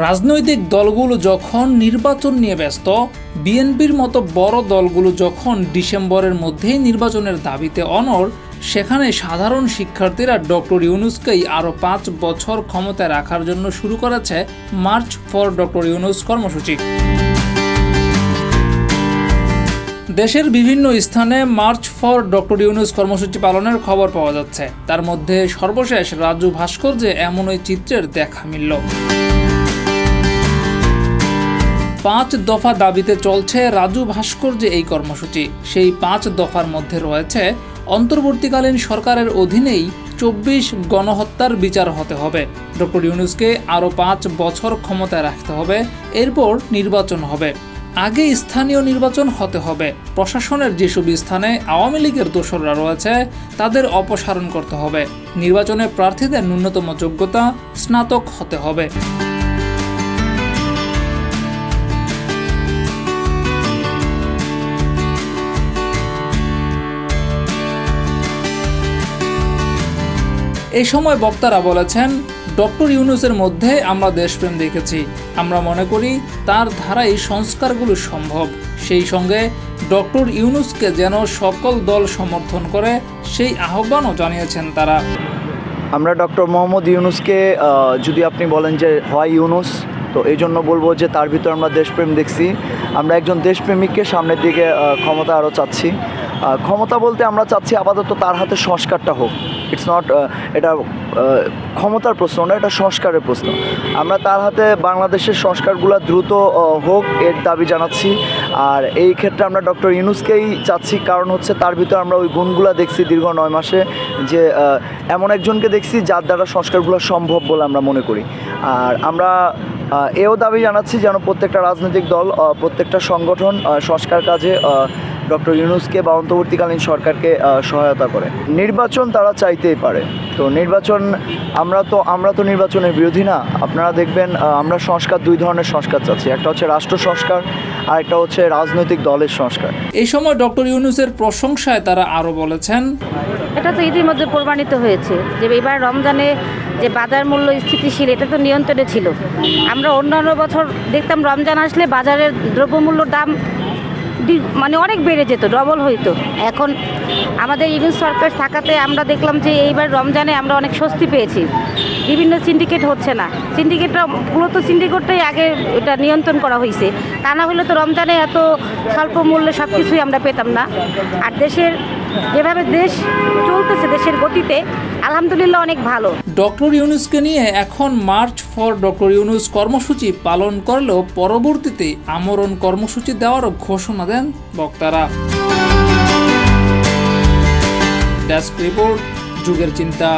রাজনৈতিক দলগুলো যখন নির্বাচন নিয়ে ব্যস্ত, বিএনপির মতো বড় দলগুলো যখন ডিসেম্বরের মধ্যেই নির্বাচনের দাবিতে অনড়, সেখানে সাধারণ শিক্ষার্থীরা ডক্টর ইউনূসকেই আরও 5 বছর ক্ষমতায় রাখার জন্য শুরু করেছে মার্চ ফর ডক্টর ইউনূস কর্মসূচি। দেশের বিভিন্ন স্থানে মার্চ ফর ডক্টর ইউনূস কর্মসূচি পালনের খবর পাওয়া যাচ্ছে। তার মধ্যে সর্বশেষ রাজু ভাস্কর্যে এমনই চিত্রের দেখা মিলল। 5 দফা দাবিতে চলছে রাজু ভাস্কর্যে এই কর্মসূচি। সেই 5 দফার মধ্যে রয়েছে অন্তর্বর্তীকালীন সরকারের অধীনেই 24 গণহত্যার বিচার হতে হবে, ডক্টর ইউনূসকে আরও 5 বছর ক্ষমতায় রাখতে হবে, এরপর নির্বাচন হবে, আগে স্থানীয় নির্বাচন হতে হবে, প্রশাসনের যেসব স্থানে আওয়ামী লীগের দোসররা রয়েছে তাদের অপসারণ করতে হবে, নির্বাচনে প্রার্থীদের ন্যূনতম যোগ্যতা স্নাতক হতে হবে। এই সময় বক্তারা বলেছেন, ডক্টর ইউনূসের মধ্যে আমরা দেশপ্রেম দেখেছি। আমরা মনে করি তার ধারাই সংস্কারগুলো সম্ভব। সেই সঙ্গে ডক্টর ইউনূসকে যেন সকল দল সমর্থন করে সেই আহ্বানও জানিয়েছেন তারা। আমরা ডক্টর মোহাম্মদ ইউনূসকে যদি আপনি বলেন যে হয় ইউনূস, তো এই জন্য বলবো যে তার ভিতর আমরা দেশপ্রেম দেখছি। আমরা একজন দেশপ্রেমিককে সামনের দিকে ক্ষমতা আরও চাচ্ছি। ক্ষমতা বলতে আমরা চাচ্ছি আপাতত তার হাতে সংস্কারটা হোক। ইটস নট এটা ক্ষমতার প্রশ্ন না, এটা সংস্কারের প্রশ্ন। আমরা তার হাতে বাংলাদেশের সংস্কারগুলো দ্রুত হোক এর দাবি জানাচ্ছি। আর এই ক্ষেত্রে আমরা ডক্টর ইউনূসকেই চাচ্ছি, কারণ হচ্ছে তার ভিতর আমরা ওই গুণগুলো দেখছি দীর্ঘ 9 মাসে, যে এমন একজনকে দেখছি যার দ্বারা সংস্কারগুলো সম্ভব বলে আমরা মনে করি। আর আমরা এও দাবি জানাচ্ছি যেন প্রত্যেকটা রাজনৈতিক দল, প্রত্যেকটা সংগঠন সংস্কার কাজে ডক্টর ইউনূসকে বা অন্তর্বর্তীকালীন সরকারকে সহায়তা করে। নির্বাচন তারা চাইতেই পারে, তো নির্বাচন আমরা তো নির্বাচনের বিরোধী না। আপনারা দেখবেন আমরা সংস্কার, 2 ধরনের সংস্কার চাচ্ছি, একটা হচ্ছে রাষ্ট্র সংস্কার আর একটা হচ্ছে রাজনৈতিক দলের সংস্কার। এই সময় ডক্টর ইউনূসের প্রশংসায় তারা আরও বলেছেন, এটা তো ইতিমধ্যে প্রমাণিত হয়েছে যে এবার রমজানে যে বাজার মূল্য স্থিতিশীল, এটা তো নিয়ন্ত্রণে ছিল। আমরা অন্যান্য বছর দেখতাম রমজান আসলে বাজারের দ্রব্যমূল্যর দাম মানে অনেক বেড়ে যেত, ডবল হইতো। এখন আমাদের ইউনূস সরকার থাকাতে আমরা দেখলাম যে এইবার রমজানে আমরা অনেক স্বস্তি পেয়েছি। বিভিন্ন সিন্ডিকেট হচ্ছে না, সিন্ডিকেটটাই আগে এটা নিয়ন্ত্রণ করা হয়েছে। তা না হলে তো রমজানে এত স্বল্প মূল্যে সব কিছুই আমরা পেতাম না। আর দেশের যেভাবে দেশ চলতেছে, দেশের গতিতে আলহামদুলিল্লাহ অনেক ভালো। ডক্টর ইউনূসকে নিয়ে এখন মার্চ ফর ডক্টর ইউনূস কর্মসূচি পালন করলেও পরবর্তীতে আমরণ কর্মসূচি দেওয়ারও ঘোষণা দেন বক্তারা। ডেস্ক রিপোর্ট, যুগের চিন্তা।